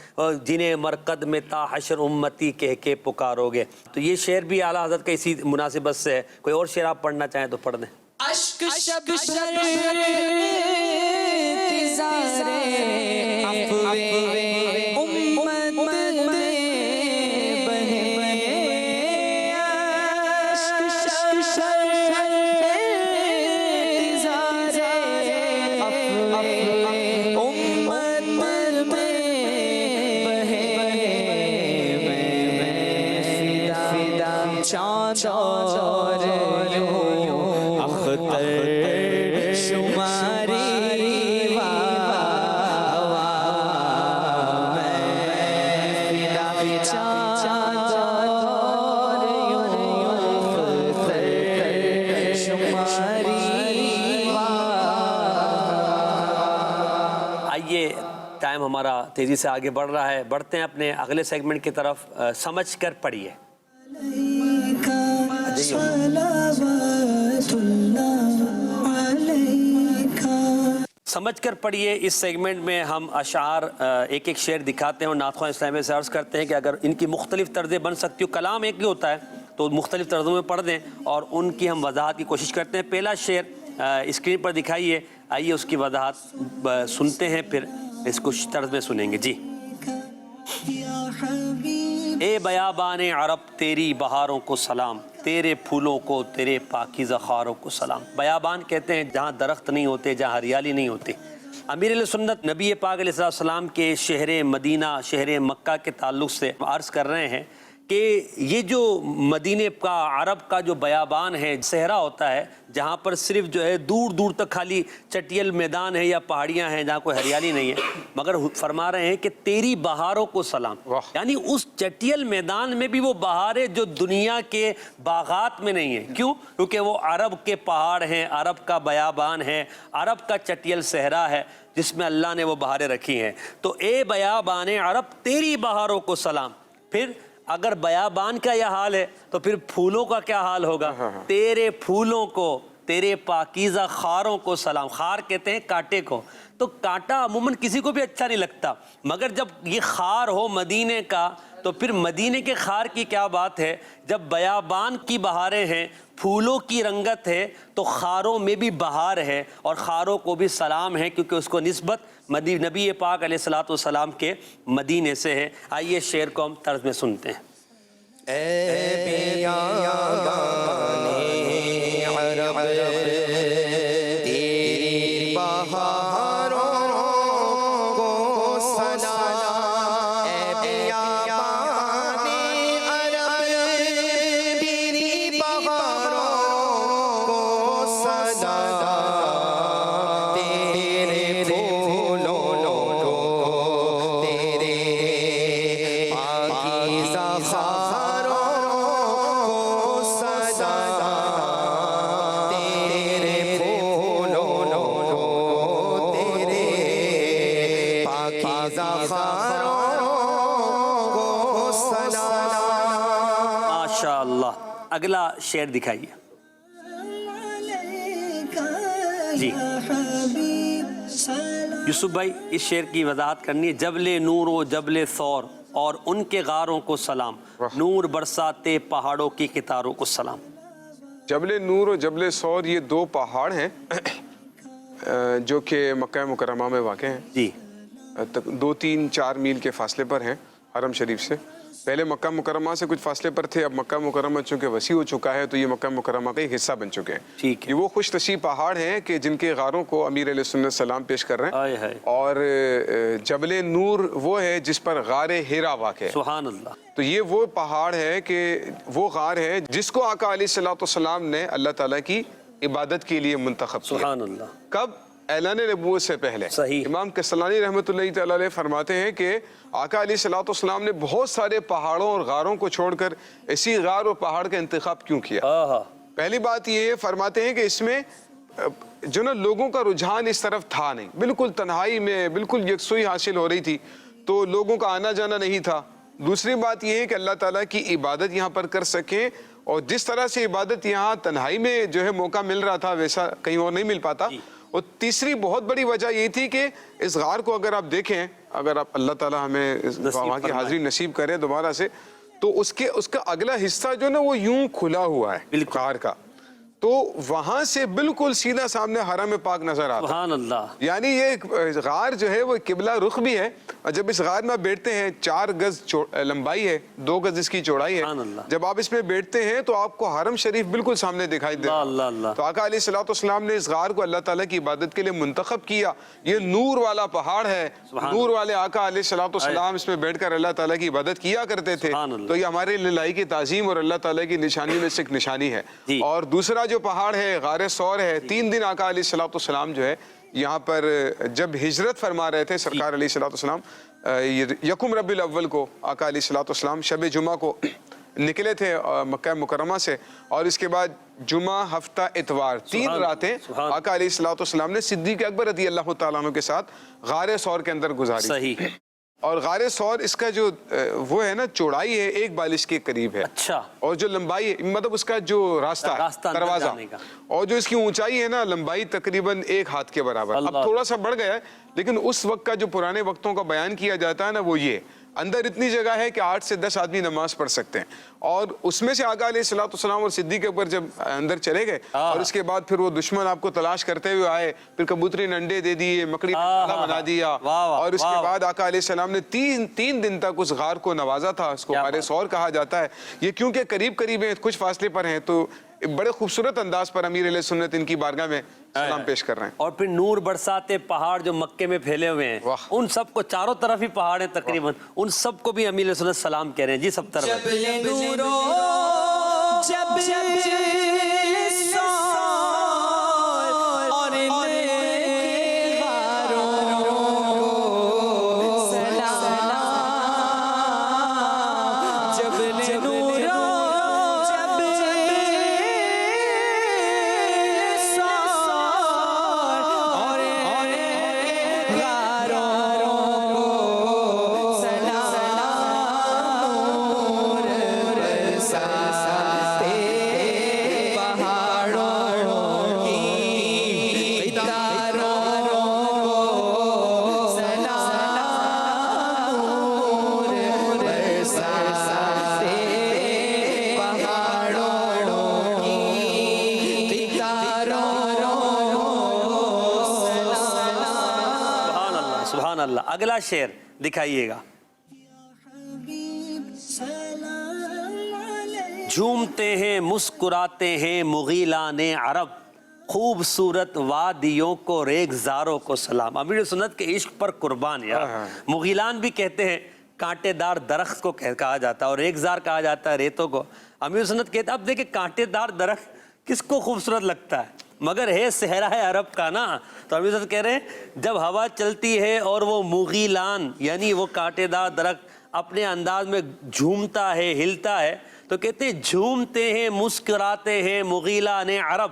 جنہیں مرقد میں تا حشر امتی کہہ کے پکارو گے. تو یہ شعر بھی اعلیٰ حضرت کا اسی مناسبت سے ہے. کوئی اور شعر آپ پڑھنا چاہیں تو پڑھ دیں. اشک شب انتظار افوے امت میں بنے، اشک شب انتظار افوے امت میں بنے، میں فدا چاند اور یوں اختر شماری ٹائم ہمارا تیزی سے آگے بڑھ رہا ہے. بڑھتے ہیں اپنے اگلے سیگمنٹ کی طرف. سمجھ کر پڑھیے. سمجھ کر پڑھیے. اس سیگمنٹ میں ہم اشعار ایک ایک شعر دکھاتے ہیں اور نعت خواہ اسلامیہ سے عرض کرتے ہیں کہ اگر ان کی مختلف طرزیں بن سکتی ہو، کلام ایک ہی ہوتا ہے تو مختلف طرزوں میں پڑھ دیں اور ان کی ہم وضاحت کی کوشش کرتے ہیں. پہلا شعر اسکرین پر دکھائیے، آئیے اس کی وضاحت سنتے ہیں، پھر اس کو طرز میں سنیں گے. جی. یا حبیب اے بیابان عرب تیری بہاروں کو سلام، تیرے پھولوں کو، تیرے پاکیزہ خاروں کو سلام۔ بیابان کہتے ہیں جہاں درخت نہیں ہوتے، جہاں ہریالی نہیں ہوتی۔ امیر علیہ سنت نبی پاک علیہ السلام کے شہر مدینہ، شہر مکہ کے تعلق سے عرض کر رہے ہیں کہ یہ جو مدینے کا، عرب کا جو بیابان ہے، صحرا ہوتا ہے جہاں پر صرف جو ہے دور دور تک خالی چٹیل میدان ہے یا پہاڑیاں ہیں جہاں کوئی ہریالی نہیں ہے، مگر فرما رہے ہیں کہ تیری بہاروں کو سلام، یعنی اس چٹیل میدان میں بھی وہ بہاریں جو دنیا کے باغات میں نہیں ہیں۔ کیوں؟ کیونکہ وہ عرب کے پہاڑ ہیں، عرب کا بیابان ہے، عرب کا چٹیل صحرا ہے جس میں اللہ نے وہ بہاریں رکھی ہیں۔ تو اے بیابان عرب تیری بہاروں کو سلام۔ پھر اگر بیابان کا یہ حال ہے تو پھر پھولوں کا کیا حال ہوگا؟ تیرے پھولوں کو، تیرے پاکیزہ خاروں کو سلام۔ خار کہتے ہیں کانٹے کو، تو کانٹا عموماً کسی کو بھی اچھا نہیں لگتا، مگر جب یہ خار ہو مدینے کا تو پھر مدینے کے خار کی کیا بات ہے۔ جب بیابان کی بہاریں ہیں، پھولوں کی رنگت ہے، تو خاروں میں بھی بہار ہے، اور خاروں کو بھی سلام ہے کیونکہ اس کو نسبت نبی پاک علیہ الصلوۃ والسلام کے مدینے سے ہے۔ آئیے شعر کو ہم طرز میں سنتے ہیں۔ اے بیابان عرب تیری بہاروں کو سلام، اے بیابان عرب تیری بہاروں کو سلام، تیرے پھولوں کو، تیرے پاکیزہ خاروں کو سلام، تیرے پھولوں کو، تیرے پاکیزہ خاروں کو سلام۔ ماشاءاللہ۔ اگلا شعر دکھائیے۔ جی یوسف بھائی، اس شعر کی وضاحت کرنی ہے۔ جبل نور و جبل ثور اور ان کے غاروں کو سلام، نور برساتے پہاڑوں کی قطاروں کو سلام۔ جبل نور اور جبل ثور یہ دو پہاڑ ہیں جو کہ مکہ مکرمہ میں واقع ہیں۔ جی 2-3-4 میل کے فاصلے پر ہیں حرم شریف سے۔ پہلے مکہ مکرمہ سے کچھ فاصلے پر تھے، اب مکہ مکرمہ چونکہ وسیع ہو چکا ہے تو یہ مکہ مکرمہ کا ایک حصہ بن چکے ہیں۔ ٹھیک ہے۔ یہ وہ خوش نصیب پہاڑ ہیں کہ جن کے غاروں کو امیر علیہ سنت سلام پیش کر رہے آئے ہیں، ہائے۔ اور جبل نور وہ ہے جس پر غار ہیرا واقع ہے۔ سبحان اللہ۔ تو یہ وہ پہاڑ ہے کہ وہ غار ہے جس کو آقا علیہ الصلوۃ والسلام نے اللہ تعالیٰ کی عبادت کے لیے منتخب کیا۔ سبحان اللہ۔ کب؟ اعلان نبوت سے پہلے۔ صحیح۔ امام کسلانی رحمۃ اللہ تعالیٰ علیہ فرماتے ہیں کہ آقا علیہ الصلوۃ والسلام نے بہت سارے پہاڑوں اور غاروں کو چھوڑ کر اسی غار اور پہاڑ کا انتخاب کیوں کیا؟ پہلی بات یہ فرماتے ہیں کہ اس میں جو نا لوگوں کا رجحان اس طرف تھا نہیں، بالکل تنہائی میں بالکل یکسوئی حاصل ہو رہی تھی، تو لوگوں کا آنا جانا نہیں تھا۔ دوسری بات یہ ہے کہ اللہ تعالیٰ کی عبادت یہاں پر کر سکیں، اور جس طرح سے عبادت یہاں تنہائی میں جو ہے موقع مل رہا تھا ویسا کہیں اور نہیں مل پاتا۔ اور تیسری بہت بڑی وجہ یہ تھی کہ اس غار کو اگر آپ دیکھیں، اگر آپ اللہ تعالیٰ ہمیں وہاں کی حاضری نصیب کرے دوبارہ سے، تو اس کا اگلا حصہ جو نا وہ یوں کھلا ہوا ہے غار کا، تو وہاں سے بالکل سیدھا سامنے حرم پاک نظر آتا ہے۔ سبحان اللہ۔ یعنی یہ غار جو ہے وہ قبلہ رخ بھی ہے، اور جب اس غار میں بیٹھتے ہیں 4 گز لمبائی ہے، 2 گز اس کی چوڑائی ہے، جب آپ اس میں بیٹھتے ہیں تو آپ کو حرم شریف بالکل سامنے دکھائی دیتا ہے۔ تو آقا علیہ الصلوۃ والسلام نے اس غار کو اللہ تعالیٰ کی عبادت کے لیے منتخب کیا۔ یہ نور والا پہاڑ ہے، نور والے آقا علیہ الصلوۃ والسلام اس میں بیٹھ کر اللہ تعالیٰ کی عبادت کیا کرتے تھے، تو یہ ہمارے للائی کی تعظیم اور اللہ تعالیٰ کی نشانی میں سے ایک نشانی ہے۔ اور دوسرا جو پہاڑ ہے غار ثور ہے، 3 دن آقا علیہ الصلوۃ والسلام جو ہے یہاں پر جب ہجرت فرما رہے تھے سرکار علیہ الصلوۃ والسلام، یکم ربیع الاول کو آقا علیہ الصلوۃ والسلام شب جمعہ کو نکلے تھے مکہ مکرمہ سے، اور اس کے بعد جمعہ ہفتہ اتوار 3 راتیں آقا علیہ الصلوۃ والسلام نے صدیق اکبر رضی اللہ تعالیٰ عنہ کے ساتھ غار ثور کے اندر گزاری۔ صحیح۔ اور غار ثور اس کا جو وہ ہے نا چوڑائی ہے 1 بالش کے قریب ہے، اچھا، اور جو لمبائی مطلب اس کا جو راستہ دروازہ، اور جو اس کی اونچائی ہے نا لمبائی تقریباً 1 ہاتھ کے برابر۔ اب تھوڑا سا بڑھ گیا ہے، لیکن اس وقت کا جو پرانے وقتوں کا بیان کیا جاتا ہے نا وہ یہ اندر اتنی جگہ ہے کہ 8 سے 10 آدمی نماز پڑھ سکتے ہیں، اور اس میں سے آقا علیہ الصلوۃ والسلام اور صدیق اکبر جب اندر چلے گئے اور اس کے بعد پھر وہ دشمن آپ کو تلاش کرتے ہوئے آئے، پھر کبوتری نے انڈے دے دیے، مکڑی نے کھانا بنا دیا، اور اس کے بعد آقا علیہ السلام نے تین دن تک اس غار کو نوازا تھا. اس کو غار ثور کہا جاتا ہے. یہ کیونکہ قریب ہیں، کچھ فاصلے پر ہیں، تو بڑے خوبصورت انداز پر امیر علیہ سنت ان کی بارگاہ میں سلام پیش کر رہے ہیں. اور پھر نور برساتے پہاڑ جو مکے میں پھیلے ہوئے ہیں، ان سب کو چاروں طرف ہی پہاڑ ہیں تقریباً، ان سب کو بھی امیر علیہ سنت سلام کہہ رہے ہیں. جی سب طرف اللہ. اگلا شعر دکھائیے گا. جھومتے ہیں مسکراتے ہیں مغیلان عرب، خوبصورت وادیوں کو ریگزاروں کو سلام. امیر سنت کے عشق پر قربان یار. مغیلان بھی کہتے ہیں کانٹے دار درخت کو کہا جاتا ہے، اور ریگزار کہا جاتا ہے ریتوں کو. امیر سنت کہتے ہیں اب دیکھیں کانٹے دار درخت کس کو خوبصورت لگتا ہے، مگر ہے صحرا ہے عرب کا نا. تو امیر سنت کہہ رہے ہیں جب ہوا چلتی ہے اور وہ مغیلان یعنی وہ کانٹے دار درخت اپنے انداز میں جھومتا ہے، ہلتا ہے، تو کہتے ہیں جھومتے ہیں مسکراتے ہیں مغیلان عرب،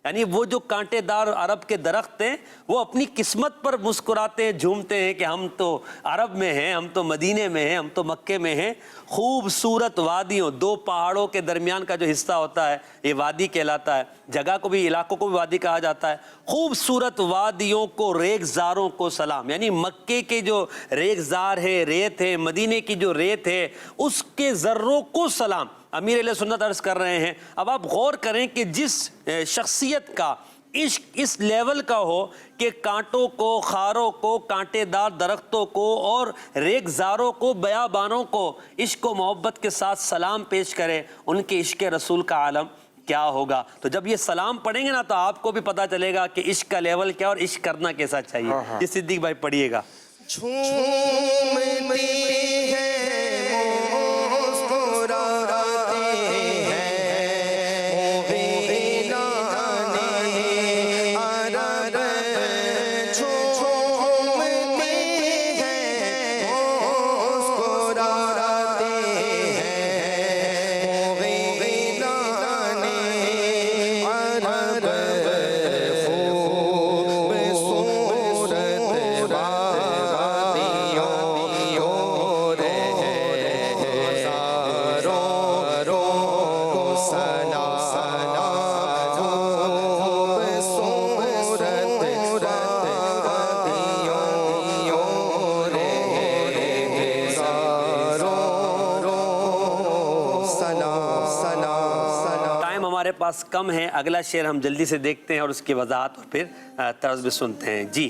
یعنی وہ جو کانٹے دار عرب کے درخت ہیں وہ اپنی قسمت پر مسکراتے ہیں، جھومتے ہیں کہ ہم تو عرب میں ہیں، ہم تو مدینے میں ہیں، ہم تو مکے میں ہیں. خوبصورت وادیوں، دو پہاڑوں کے درمیان کا جو حصہ ہوتا ہے یہ وادی کہلاتا ہے. جگہ کو بھی، علاقوں کو بھی وادی کہا جاتا ہے. خوبصورت وادیوں کو ریگزاروں کو سلام، یعنی مکے کے جو ریگزار ہے، ریت ہے، مدینے کی جو ریت ہے اس کے ذروں کو سلام. امیر علیہ سنت عرض کر رہے ہیں اب آپ غور کریں کہ جس شخصیت کا عشق اس لیول کا ہو کہ کانٹوں کو، خاروں کو، کانٹے دار درختوں کو اور ریگزاروں کو، بیابانوں کو عشق و محبت کے ساتھ سلام پیش کرے، ان کے عشق رسول کا عالم کیا ہوگا. تو جب یہ سلام پڑھیں گے نا تو آپ کو بھی پتہ چلے گا کہ عشق کا لیول کیا اور عشق کرنا کیسا چاہیے. یہ صدیق بھائی پڑھیے گا. پاس کم ہے، اگلا شعر ہم جلدی سے دیکھتے ہیں اور اس کی وضاحت اور پھر طرز بھی سنتے ہیں. جی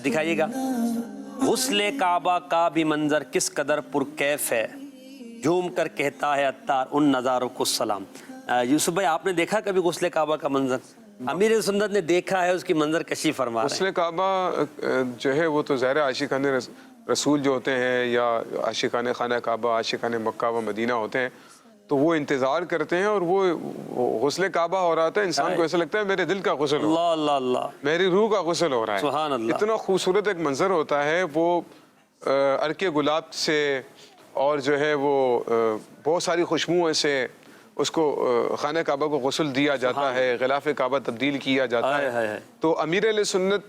دکھائیے گا. غسل کعبہ کا بھی منظر کس قدر پرکیف ہے، جھوم کر کہتا ہے عطار ان نظاروں کو سلام. یوسف بھائی آپ نے دیکھا کبھی غسل کعبہ کا منظر؟ امیر سنت نے دیکھا ہے، اس کی منظر کشی فرما رہے ہیں. غسل کعبہ جو ہے وہ تو ظاہر عاشقان رسول جو ہوتے ہیں یا عاشقان خانہ کعبہ، عاشقان مکہ و مدینہ ہوتے ہیں تو وہ انتظار کرتے ہیں، اور وہ غسل کعبہ ہو رہا تھا، انسان کو ایسا لگتا ہے میرے دل کا غسل ہو رہا ہے، اللہ اللہ میری روح کا غسل ہو رہا ہے. سبحان اللہ. اتنا خوبصورت ایک منظر ہوتا ہے. وہ عرق گلاب سے اور جو ہے وہ بہت ساری خوشبوؤں سے اس کو خانہ کعبہ کو غسل دیا جاتا ہے، غلاف کعبہ تبدیل کیا جاتا ہے. تو امیر علیہ سنت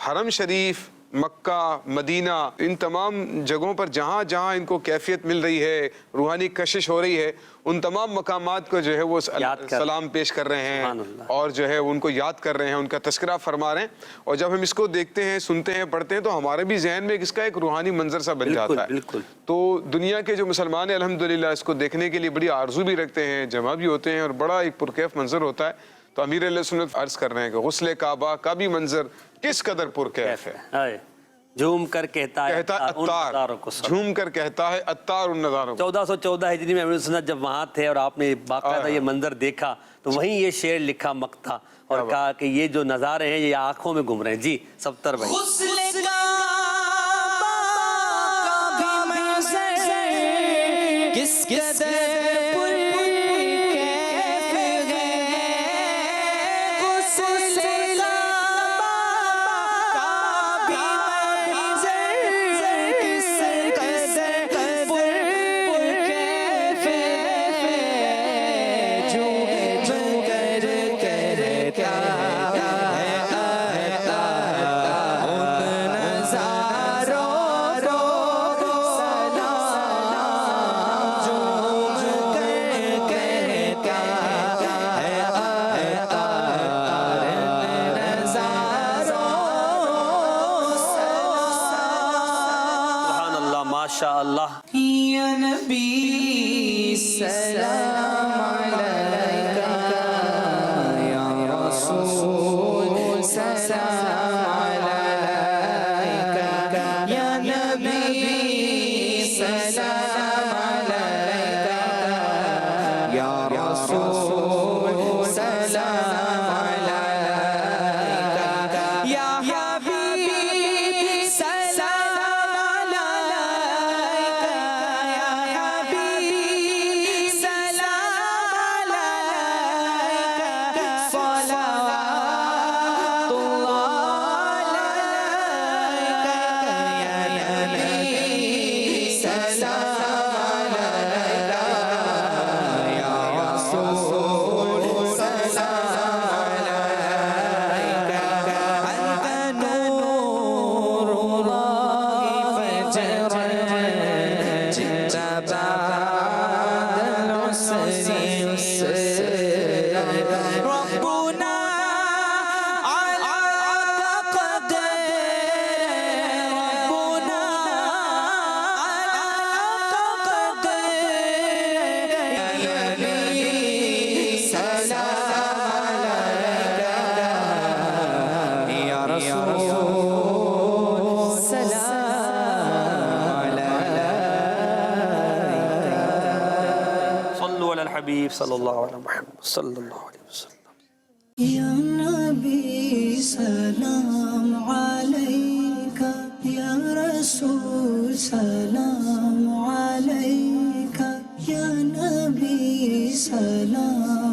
حرم شریف، مکہ، مدینہ، ان تمام جگہوں پر جہاں جہاں ان کو کیفیت مل رہی ہے، روحانی کشش ہو رہی ہے، ان تمام مقامات کو جو ہے وہ سلام پیش کر رہے ہیں اور جو ہے ان کو یاد کر رہے ہیں، ان کا تذکرہ فرما رہے ہیں. اور جب ہم اس کو دیکھتے ہیں، سنتے ہیں، پڑھتے ہیں تو ہمارے بھی ذہن میں اس کا ایک روحانی منظر سا بن جاتا ہے. تو دنیا کے جو مسلمان ہیں الحمدللہ اس کو دیکھنے کے لیے بڑی آرزو بھی رکھتے ہیں، جمع بھی ہوتے ہیں اور بڑا ایک پرکیف منظر ہوتا ہے. تو امیر علیہ سنت عرض کر رہے ہیں کہ غسل کعبہ کا بھی منظر کس قدر پرکیف ہے. جھوم کر کہتا ہے اتار، جھوم کر کہتا ہے اتار ان نظاروں. 1414 ہجری میں امیر سنت جب وہاں تھے اور آپ نے باقاعدہ یہ منظر دیکھا تو وہیں یہ شعر لکھا مقطع اور کہا کہ یہ جو نظارے ہیں یہ آنکھوں میں گھوم رہے ہیں. جی سبتر بھائی. کس قدر ماشاءاللہ. یا نبی سلام علیکہ، یا رسول سلام علیکہ، یا نبی سلام علیکہ، یا رسول سلام علیکہ، یا حبیب سلام علیکہ، یا حبیب سلام علیکہ، صلوات اللہ علیکہ، یا نبی سلام علیکہ، یا رسول سلام علیکہ، انت نور اللہ فجرا جئت بعد العسر يسرا، ربنا علاك قدر، ربنا علاك قدر، يا نبي سلام عليك، يا رسول سلام عليك. صلوا علی الحبیب صلی اللہ علیہ محمد صلی اللہ علیہ وسلم. یا نبی سلام علیکہ، یا رسول سلام علیکہ، یا نبی سلام